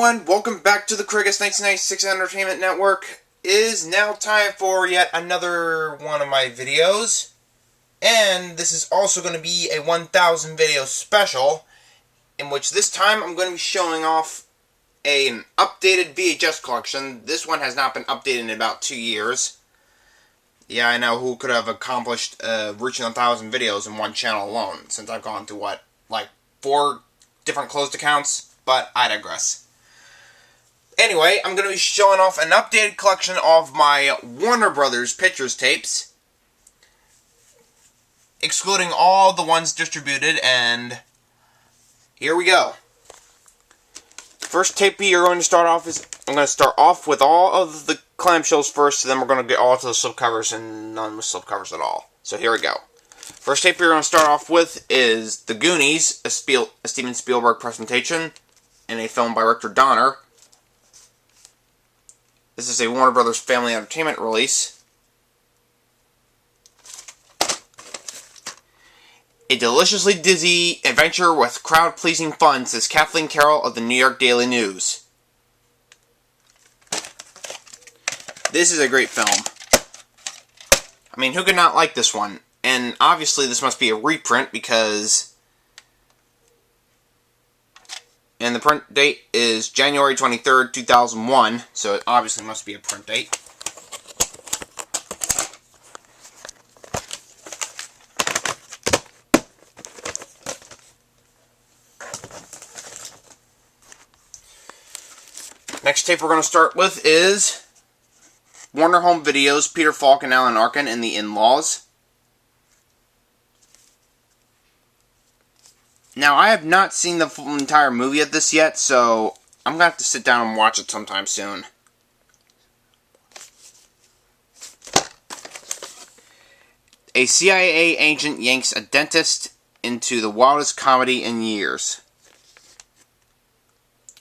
everyone, welcome back to the Crigus 1996 Entertainment Network. It is now time for yet another one of my videos. And this is also going to be a 1000 video special, in which this time I'm going to be showing off an updated VHS collection. This one has not been updated in about 2 years. Yeah, I know, who could have accomplished reaching 1000 videos in one channel alone, since I've gone to, what, like 4 different closed accounts? But I digress. Anyway, I'm going to be showing off an updated collection of my Warner Brothers Pictures tapes, excluding all the ones distributed, and here we go. First tape you're going to start off is, I'm going to start off with all of the clamshells first, and then we're going to get all to the slipcovers and none with slipcovers at all. So here we go. First tape we're going to start off with is The Goonies, a Steven Spielberg presentation, in a film by Richter Donner. This is a Warner Brothers Family Entertainment release. A deliciously dizzy adventure with crowd-pleasing fun, says Kathleen Carroll of the New York Daily News. This is a great film. I mean, who could not like this one? And obviously this must be a reprint because... and the print date is January 23rd, 2001, so it obviously must be a print date. Next tape we're going to start with is Warner Home Video's Peter Falk and Alan Arkin and the In-Laws. Now, I have not seen the full entire movie of this yet, so I'm going to have to sit down and watch it sometime soon. A CIA agent yanks a dentist into the wildest comedy in years.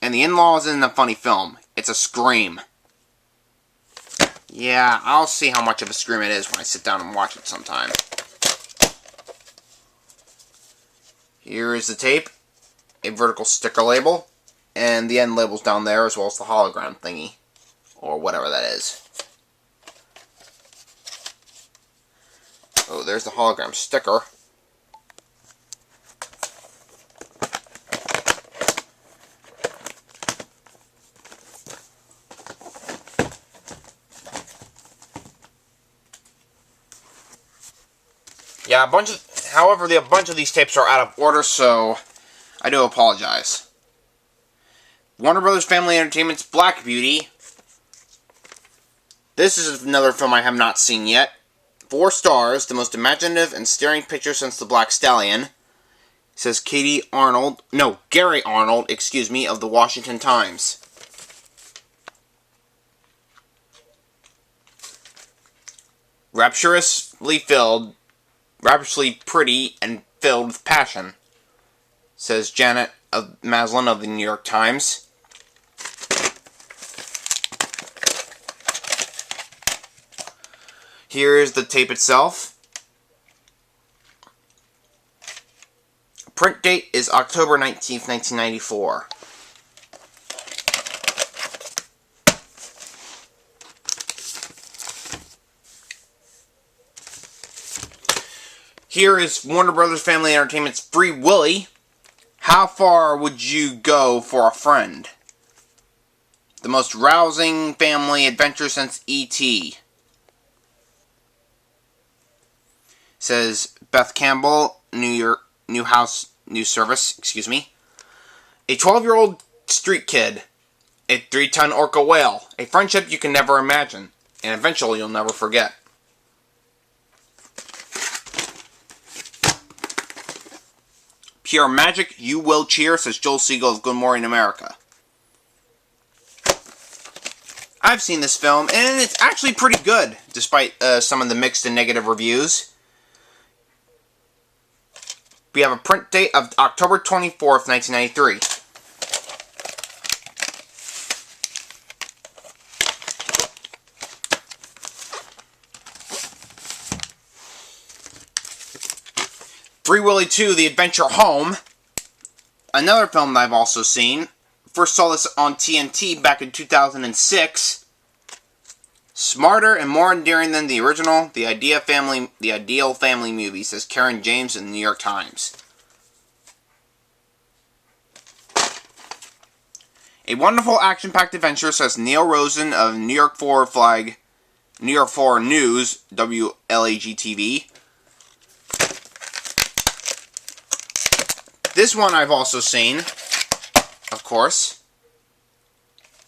And The In-Laws isn't a funny film. It's a scream. Yeah, I'll see how much of a scream it is when I sit down and watch it sometime. Here is the tape, a vertical sticker label, and the end label's down there, as well as the hologram thingy, or whatever that is. Oh, there's the hologram sticker. Yeah, however, a bunch of these tapes are out of order, so I do apologize. Warner Brothers Family Entertainment's Black Beauty. This is another film I have not seen yet. 4 stars, the most imaginative and staring picture since The Black Stallion, says Gary Arnold, of the Washington Times. Rapturously pretty and filled with passion, says Janet Maslin of the New York Times. Here is the tape itself. Print date is October 19th, 1994. Here is Warner Brothers Family Entertainment's Free Willy. How far would you go for a friend? The most rousing family adventure since E.T., says Beth Campbell, New Service. A 12-year-old street kid, a 3-ton orca whale, a friendship you can never imagine, and eventually you'll never forget. Pure magic, you will cheer, says Joel Siegel of Good Morning America. I've seen this film, and it's actually pretty good, despite some of the mixed and negative reviews. We have a print date of October 24th, 1993. Free Willy 2, The Adventure Home. Another film that I've also seen first saw this on TNT back in 2006. Smarter and more endearing than the original, the Ideal Family movie, says Karen James in the New York Times. A wonderful action-packed adventure, says Neil Rosen of New York 4 News, WLAG-TV. This one I've also seen, of course.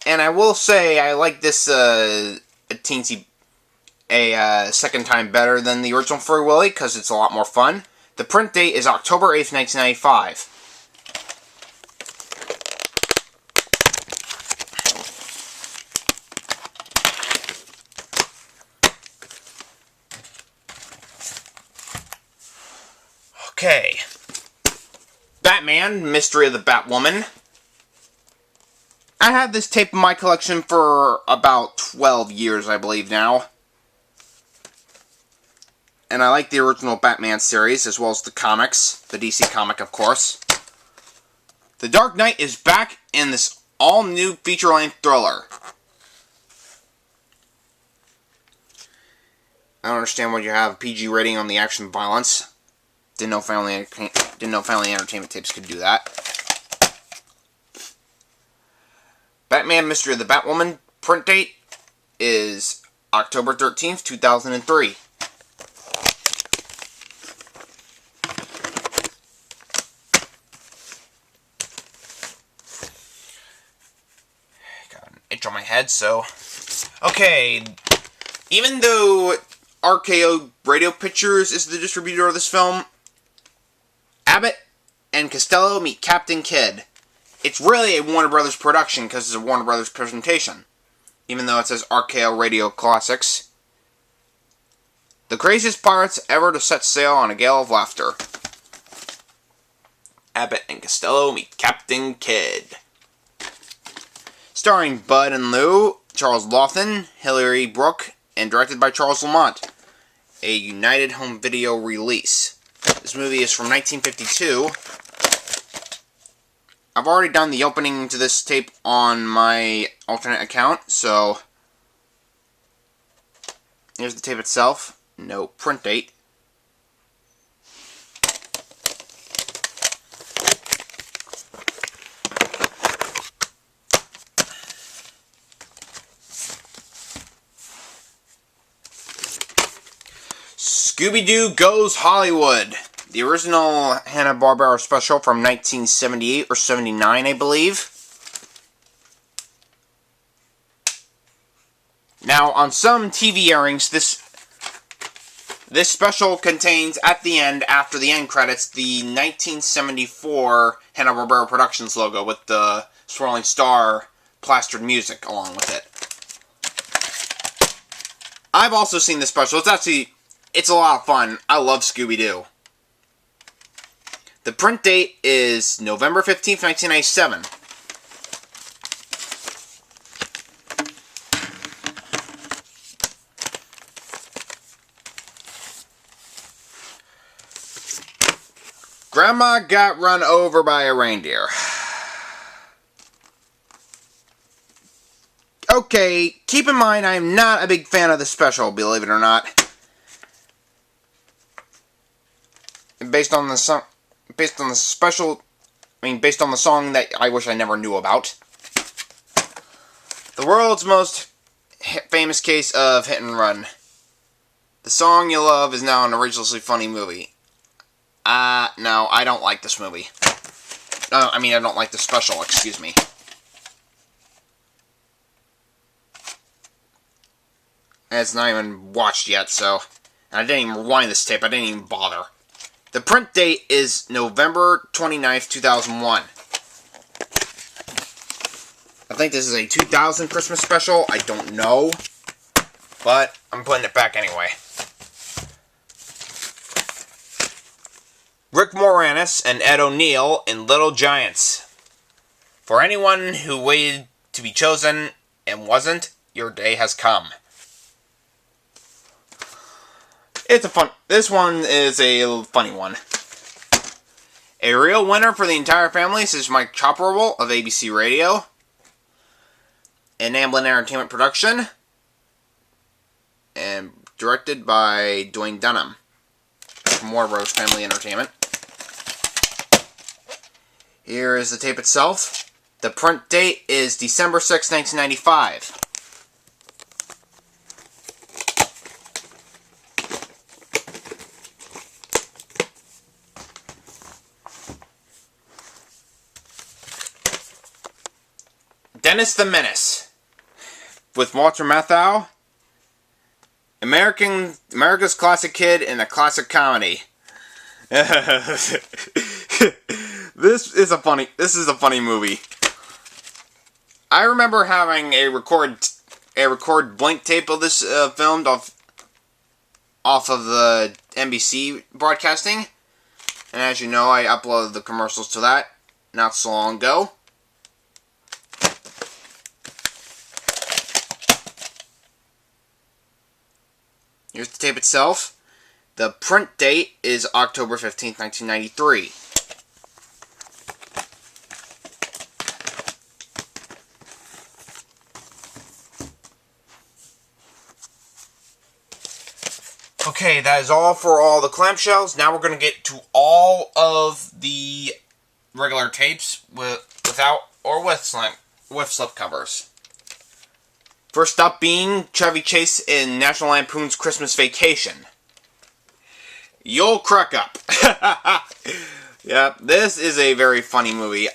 And I will say I like this a second time better than the original Free Willy because it's a lot more fun. The print date is October 8th, 1995. Okay. Batman, Mystery of the Batwoman. I have this tape in my collection for about 12 years, I believe now. And I like the original Batman series, as well as the comics. The DC comic, of course. The Dark Knight is back in this all-new feature-length thriller. I don't understand why you have a PG rating on the action and violence. Didn't know Family Entertainment tapes could do that. Batman Mystery of the Batwoman print date is October 13th, 2003. Got an itch on my head, so... Okay, even though RKO Radio Pictures is the distributor of this film, Abbott and Costello meet Captain Kidd. It's really a Warner Brothers production because it's a Warner Brothers presentation, even though it says RKO Radio Classics. The craziest pirates ever to set sail on a gale of laughter. Abbott and Costello meet Captain Kidd. Starring Bud and Lou, Charles Laughton, Hilary Brooke, and directed by Charles Lamont. A United Home Video release. This movie is from 1952. I've already done the opening to this tape on my alternate account, so here's the tape itself. No print date. ScoobyDoo Goes Hollywood. The original Hanna-Barbera special from 1978 or 79, I believe. Now, on some TV airings, this special contains, at the end, after the end credits, the 1974 Hanna-Barbera Productions logo with the swirling star plastered music along with it. I've also seen this special. It's a lot of fun. I love Scooby-Doo. The print date is November 15th, 1997. Grandma got run over by a reindeer. Okay, keep in mind I'm not a big fan of the special, believe it or not. Based on the song that I wish I never knew about. The world's most famous case of hit and run. The song you love is now an originally funny movie. No, I don't like this movie. I don't like the special, excuse me. And it's not even watched yet, so... And I didn't even rewind this tape, I didn't even bother. The print date is November 29th, 2001. I think this is a 2000 Christmas special. I don't know. But I'm putting it back anyway. Rick Moranis and Ed O'Neill in Little Giants. For anyone who waited to be chosen and wasn't, your day has come. This one is a funny one. A real winner for the entire family, says Mike Chopperable of ABC Radio. An Amblin Entertainment production. And directed by Dwayne Dunham from Warner Bros. Family Entertainment. Here is the tape itself. The print date is December 6, 1995. Dennis the Menace with Walter Matthau. America's classic kid in a classic comedy. This is a funny movie. I remember having a record blank tape of this filmed off of the NBC broadcasting, and as you know, I uploaded the commercials to that not so long ago. Here's the tape itself. The print date is October 15th, 1993. Okay, that is all for all the clamshells. Now we're going to get to all of the regular tapes without or with slip covers. First up being Chevy Chase in National Lampoon's Christmas Vacation. You'll crack up. Yeah, this is a very funny movie.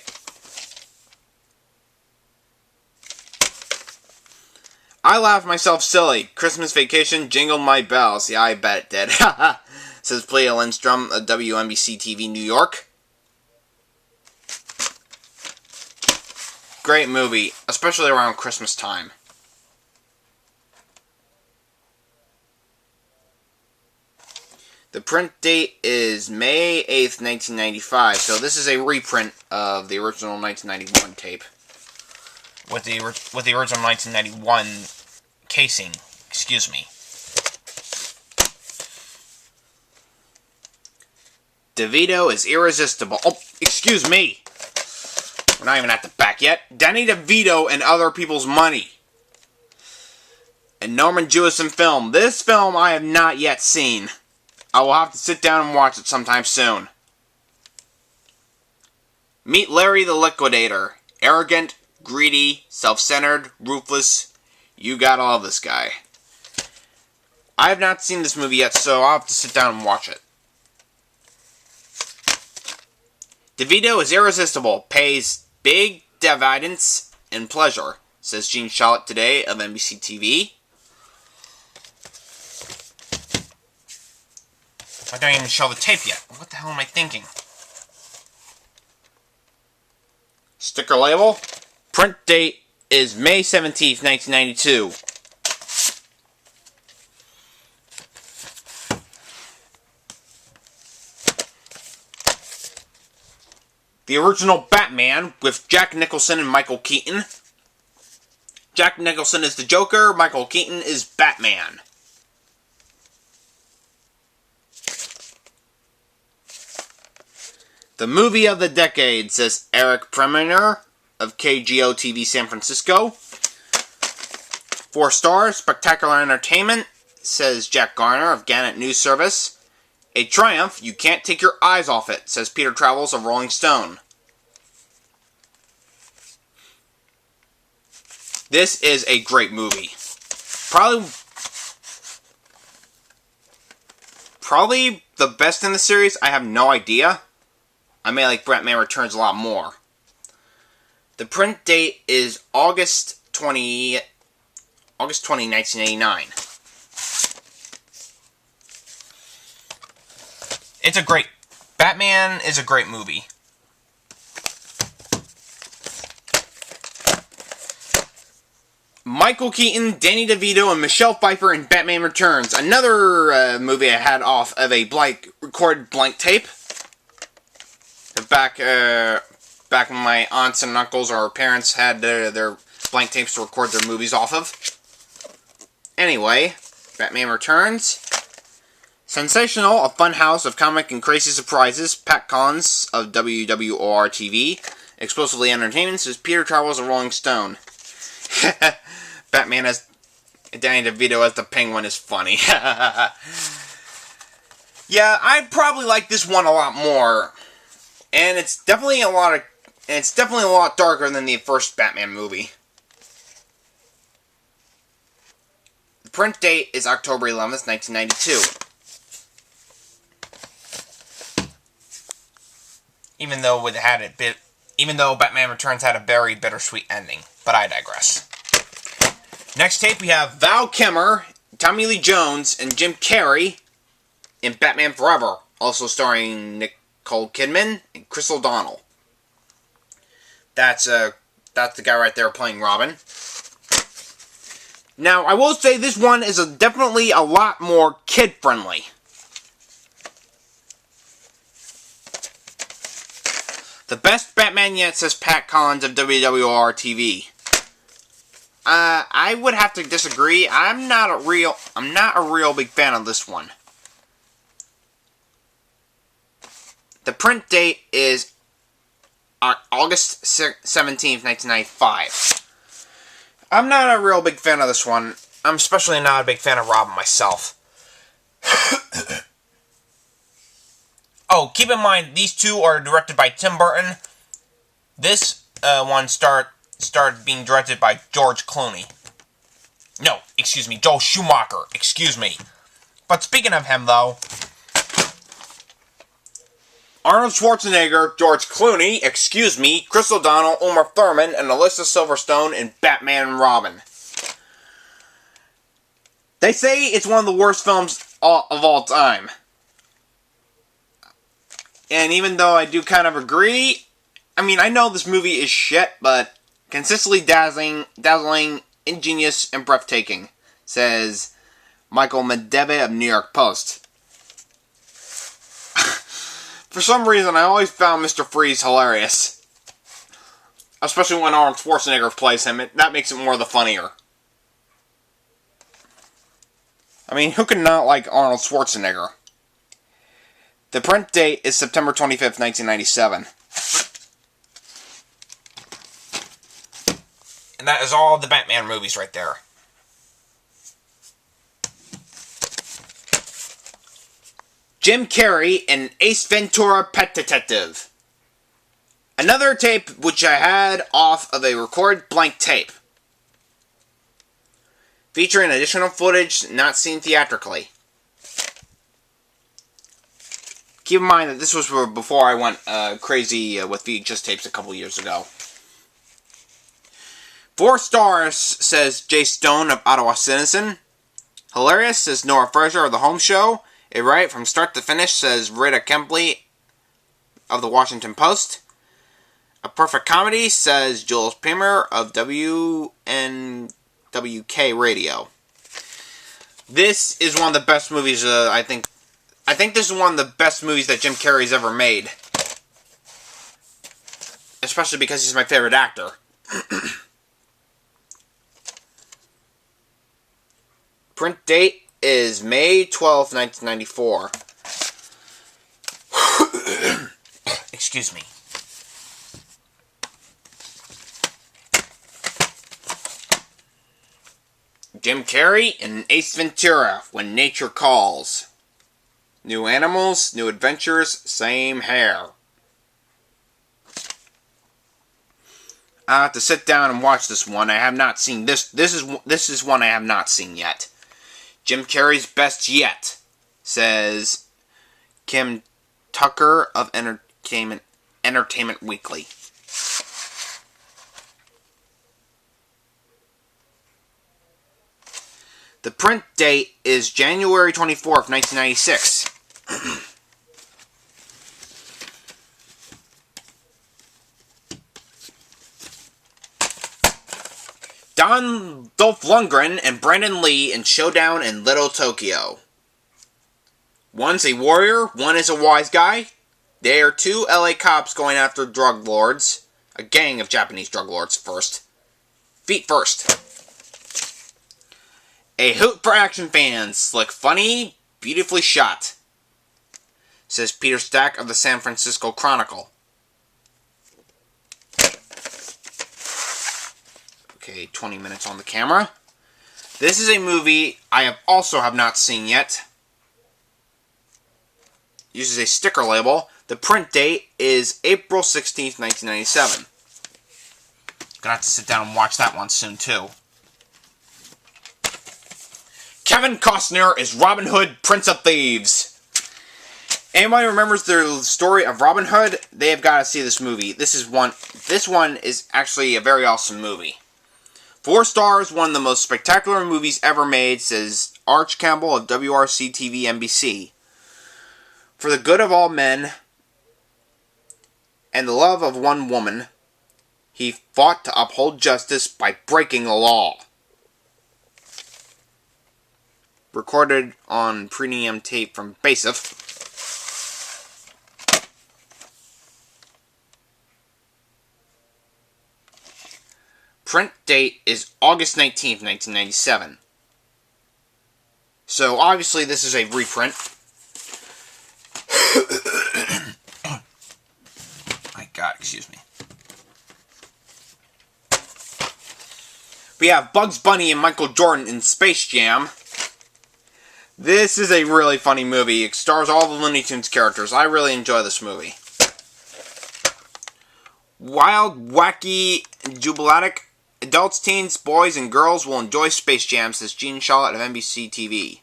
I laughed myself silly. Christmas Vacation jingled my bells. Yeah, I bet it did. Says Clea Lindstrom of WNBC TV New York. Great movie, especially around Christmas time. The print date is May 8th, 1995, so this is a reprint of the original 1991 tape. With the original 1991 casing, excuse me. DeVito is irresistible. Oh, excuse me. We're not even at the back yet. Danny DeVito and Other People's Money. And Norman Jewison film. This film I have not yet seen. I will have to sit down and watch it sometime soon. Meet Larry the Liquidator. Arrogant, greedy, self-centered, ruthless. You got all of this guy. I have not seen this movie yet, so I'll have to sit down and watch it. DeVito is irresistible. Pays big dividends and pleasure, says Gene Shalit today of NBC TV. I don't even show the tape yet. What the hell am I thinking? Sticker label. Print date is May 17th, 1992. The original Batman with Jack Nicholson and Michael Keaton. Jack Nicholson is the Joker. Michael Keaton is Batman. The movie of the decade, says Eric Premier of KGO TV San Francisco. 4 stars, spectacular entertainment, says Jack Garner of Gannett News Service. A triumph, you can't take your eyes off it, says Peter Travels of Rolling Stone. This is a great movie. Probably the best in the series. I have no idea. I may like Batman Returns a lot more. The print date is August 20, 1989. Batman is a great movie. Michael Keaton, Danny DeVito, and Michelle Pfeiffer in Batman Returns. Another movie I had off of a recorded blank tape. Back when my aunts and uncles or parents had their blank tapes to record their movies off of. Anyway, Batman Returns. Sensational, a fun house of comic and crazy surprises. Pat Collins of WWOR-TV. Explosively Entertainment says Peter Travels a Rolling Stone. Batman as Danny DeVito as the Penguin is funny. Yeah, I probably like this one a lot more, and it's definitely a lot darker than the first Batman movie. The print date is October 11th, 1992. Even though Batman Returns had a very bittersweet ending, but I digress. Next tape we have Val Kilmer, Tommy Lee Jones, and Jim Carrey in Batman Forever, also starring Nicole Kidman and Chris O'Donnell. That's the guy right there playing Robin. Now, I will say this one is definitely a lot more kid-friendly. The best Batman yet, says Pat Collins of WWOR-TV. I would have to disagree. I'm not a real big fan of this one. The print date is August 17th, 1995. I'm not a real big fan of this one. I'm especially not a big fan of Robin myself. Oh, keep in mind, these two are directed by Tim Burton. This one started being directed by George Clooney. No, excuse me, Joel Schumacher. Excuse me. But speaking of him, though, Arnold Schwarzenegger, George Clooney, excuse me, Chris O'Donnell, Uma Thurman, and Alyssa Silverstone in Batman and Robin. They say it's one of the worst films of all time. And even though I do kind of agree, I mean, I know this movie is shit, but consistently dazzling, ingenious, and breathtaking, says Michael Medved of New York Post. For some reason, I always found Mr. Freeze hilarious. Especially when Arnold Schwarzenegger plays him. That makes it more the funnier. I mean, who could not like Arnold Schwarzenegger? The print date is September 25th, 1997. And that is all the Batman movies right there. Jim Carrey in Ace Ventura: Pet Detective. Another tape which I had off of a recorded blank tape. Featuring additional footage not seen theatrically. Keep in mind that this was before I went crazy with VHS tapes a couple years ago. 4 stars, says Jay Stone of Ottawa Citizen. Hilarious, says Nora Fraser of The Home Show. A riot from start to finish, says Rita Kempley of The Washington Post. A perfect comedy, says Jules Pimer of WNWK Radio. This is one of the best movies, I think this is one of the best movies that Jim Carrey's ever made. Especially because he's my favorite actor. Print date is May 12th, 1994. Excuse me. Jim Carrey in Ace Ventura: When Nature Calls. New animals, new adventures, same hair. I have to sit down and watch this one. I have not seen this. This is one I have not seen yet. Jim Carrey's best yet, says Kim Tucker of Entertainment Weekly. The print date is January 24th, 1996. Dolph Lundgren and Brandon Lee in Showdown in Little Tokyo. One's a warrior, one is a wise guy. They are 2 LA cops going after drug lords. A gang of Japanese drug lords first. Feet first. A hoot for action fans. Slick, funny, Beautifully shot, says Peter Stack of the San Francisco Chronicle. Okay, 20 minutes on the camera. This is a movie I also have not seen yet. Uses a sticker label. The print date is April 16th, 1997. Gonna have to sit down and watch that one soon, too. Kevin Costner is Robin Hood, Prince of Thieves. Anybody remembers the story of Robin Hood? They have got to see this movie. This one is actually a very awesome movie. 4 stars, one of the most spectacular movies ever made, says Arch Campbell of WRC-TV NBC. For the good of all men and the love of one woman, he fought to uphold justice by breaking the law. Recorded on premium tape from BASF. Print date is August 19th, 1997. So, obviously, this is a reprint. My God, excuse me. We have Bugs Bunny and Michael Jordan in Space Jam. This is a really funny movie. It stars all the Looney Tunes characters. I really enjoy this movie. Wild, wacky, jubilatic. Adults, teens, boys, and girls will enjoy Space Jam, says Gene Shalit of NBC TV.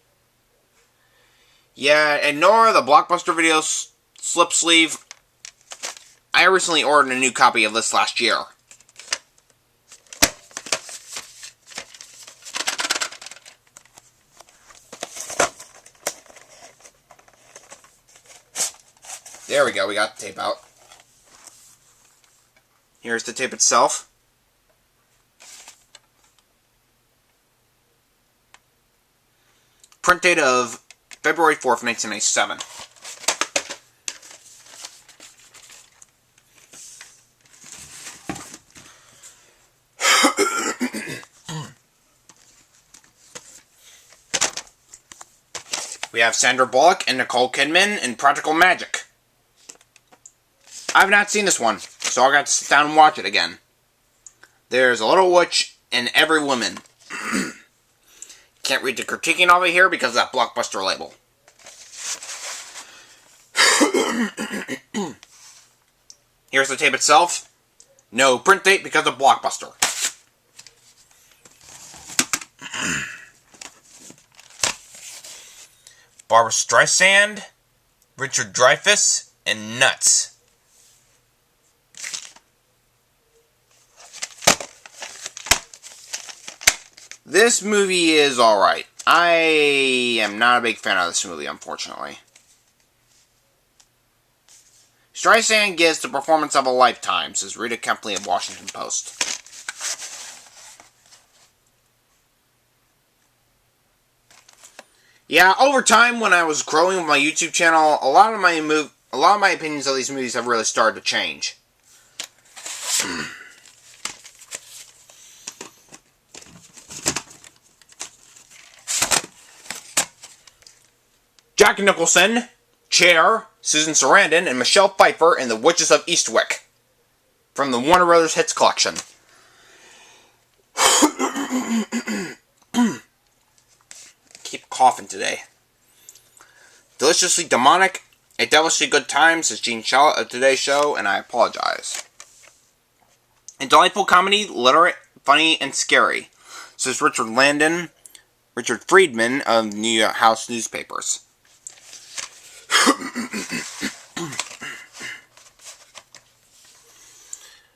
Yeah, ignore the Blockbuster Video slip sleeve. I recently ordered a new copy of this last year. There we go, we got the tape out. Here's the tape itself. Print date of February 4th, 1997. We have Sandra Bullock and Nicole Kidman in Practical Magic. I have not seen this one, so I got to sit down and watch it again. There's a little witch in every woman. Can't read the critiquing of it here because of that Blockbuster label. Here's the tape itself. No print date because of Blockbuster. Barbra Streisand, Richard Dreyfuss, and Nuts. This movie is alright. I am not a big fan of this movie, unfortunately. Streisand gives the performance of a lifetime, says Rita Kempley of Washington Post. Yeah, over time, when I was growing with my YouTube channel, a lot of my opinions of these movies have really started to change. Jack Nicholson, Cher, Susan Sarandon, and Michelle Pfeiffer in The Witches of Eastwick from the Warner Brothers Hits Collection. Keep coughing today. Deliciously demonic, a devilishly good time, says Gene Shalit of Today's Show, and I apologize. A delightful comedy, literate, funny, and scary, says Richard Friedman of New York House Newspapers.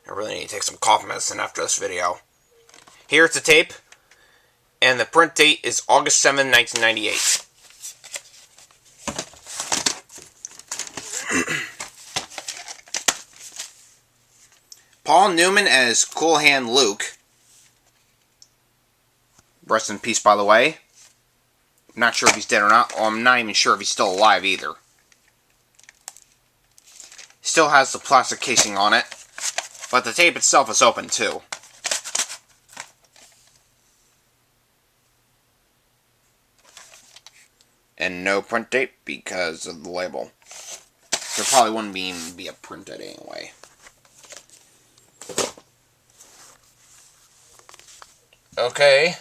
I really need to take some cough medicine after this video. Here's the tape, and the print date is August 7, 1998. Paul Newman as Cool Hand Luke. Rest in peace, by the way. I'm not sure if he's dead or not, or I'm not even sure if he's still alive either. Still has the plastic casing on it, but the tape itself is open too. And no print date because of the label. There probably wouldn't even be a print date anyway. Okay.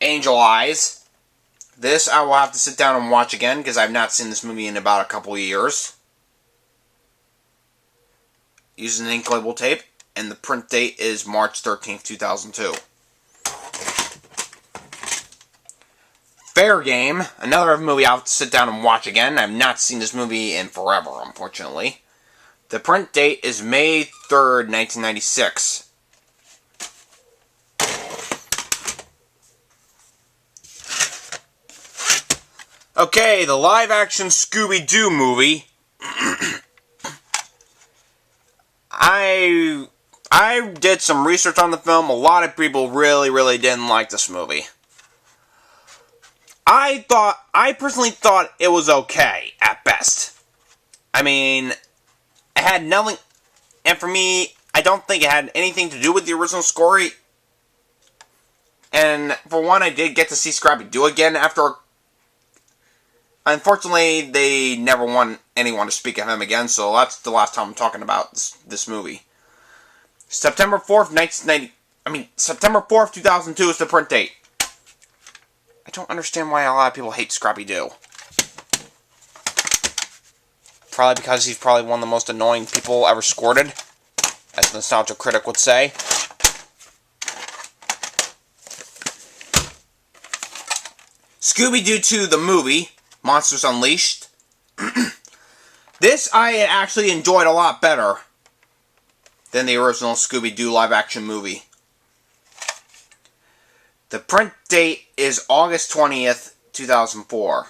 Angel Eyes. This I will have to sit down and watch again because I've not seen this movie in about a couple of years. Using an ink label tape, and the print date is March 13th, 2002. Fair Game, another movie I'll have to sit down and watch again. I've not seen this movie in forever, unfortunately. The print date is May 3rd, 1996. Okay, the live-action ScoobyDoo movie. I did some research on the film. A lot of people really didn't like this movie. I personally thought it was okay, at best. I mean, it had nothing, and for me, I don't think it had anything to do with the original story. And for one, I did get to see ScoobyDoo again after. Unfortunately, they never want anyone to speak of him again, so that's the last time I'm talking about this movie. September 4th, 2002 is the print date. I don't understand why a lot of people hate ScoobyDoo. Probably because he's probably one of the most annoying people ever squirted, as the nostalgia critic would say. ScoobyDoo 2, the movie, Monsters Unleashed. This I actually enjoyed a lot better than the original ScoobyDoo live-action movie. The print date is August 20th, 2004.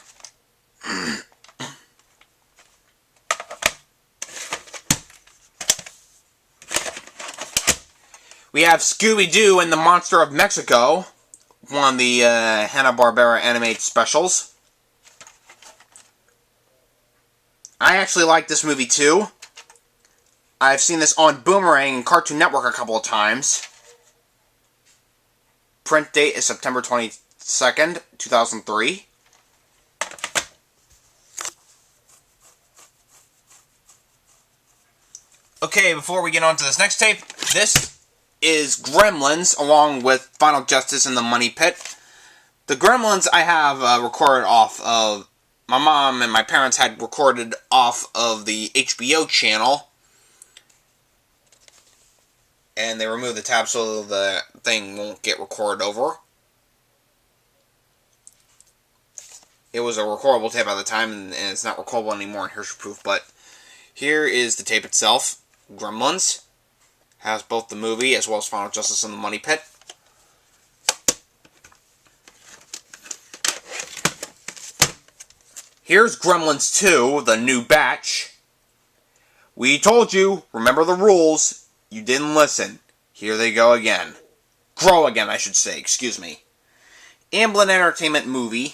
We have ScoobyDoo and the Monster of Mexico, one of the Hanna-Barbera animated specials. I actually like this movie too. I've seen this on Boomerang and Cartoon Network a couple of times. Print date is September 22nd, 2003. Okay, before we get on to this next tape, this is Gremlins, along with Final Justice and the Money Pit. The Gremlins I have recorded off of, my mom and my parents had recorded off of the HBO channel. And they removed the tab so the thing won't get recorded over. It was a recordable tape at the time, and it's not recordable anymore, and here's your proof. But here is the tape itself. Gremlins. Has both the movie as well as Final Justice and the Money Pit. Here's Gremlins 2, the new batch. We told you, remember the rules. You didn't listen. Here they go again. Grow again, I should say, excuse me. Amblin Entertainment movie.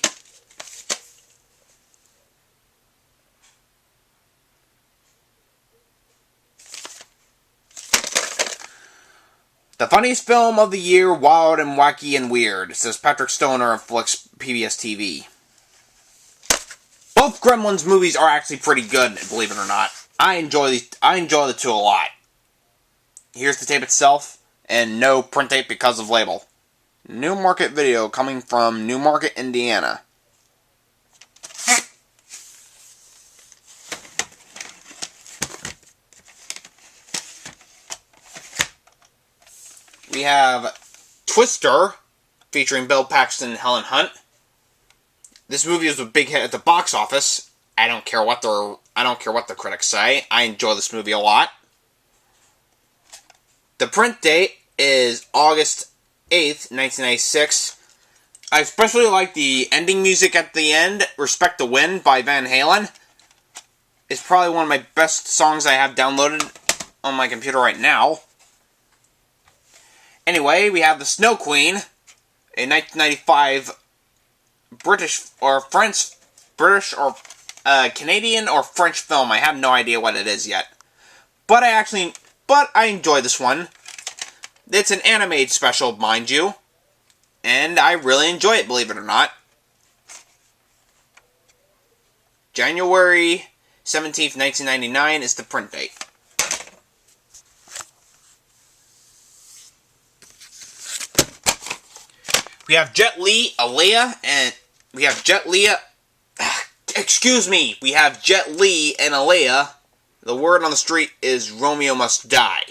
The funniest film of the year, wild and wacky and weird, says Patrick Stoner of Flix PBS TV. Both Gremlins movies are actually pretty good, believe it or not. I enjoy the two a lot. Here's the tape itself, and no print date because of label. New Market Video coming from New Market, Indiana. We have Twister, featuring Bill Paxton and Helen Hunt. This movie was a big hit at the box office. I don't care what the critics say. I enjoy this movie a lot. The print date is August 8th, 1996. I especially like the ending music at the end, Respect the Wind by Van Halen. It's probably one of my best songs I have downloaded on my computer right now. Anyway, we have The Snow Queen, a 1995 British or Canadian or French film. I have no idea what it is yet. But I enjoy this one. It's an animated special, mind you. And I really enjoy it, believe it or not. January 17th, 1999 is the print date. We have Jet Li, Aaliyah, and we have Jet Li. Excuse me. We have Jet Li and Aaliyah. The word on the street is Romeo Must Die.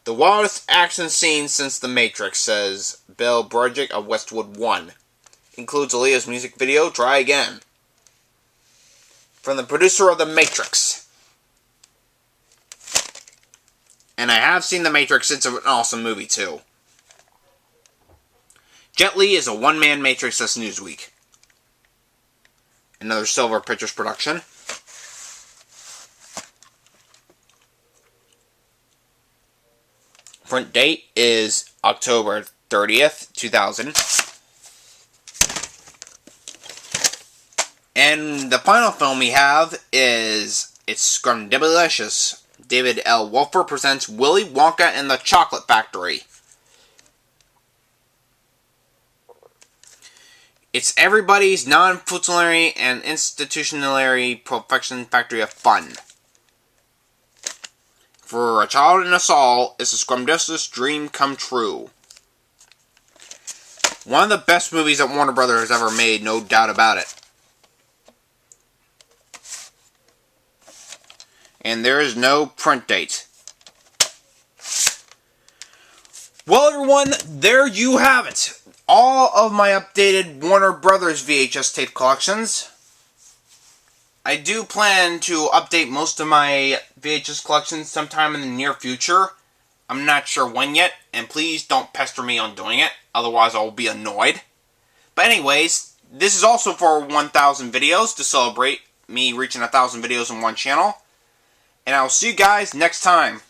The wildest action scene since The Matrix, says Bill Broderick of Westwood One. Includes Aaliyah's music video, Try Again. From the producer of The Matrix. And I have seen The Matrix. It's an awesome movie, too. Jet Li is a one-man Matrix, that's Newsweek. Another Silver Pictures production. Print date is October 30th, 2000. And the final film we have is It's Scrum Delicious. David L. Wolfer presents Willy Wonka and the Chocolate Factory. It's everybody's non-functionary and institutionary perfection factory of fun. For a child and us all, it's a Scrumdiddly's dream come true. One of the best movies that Warner Brothers has ever made, no doubt about it. And there is no print date. Well, everyone, there you have it. All of my updated Warner Brothers VHS tape collections. I do plan to update most of my VHS collections sometime in the near future. I'm not sure when yet, and please don't pester me on doing it, otherwise I'll be annoyed. But anyways, this is also for 1,000 videos to celebrate me reaching 1,000 videos on one channel. And I'll see you guys next time.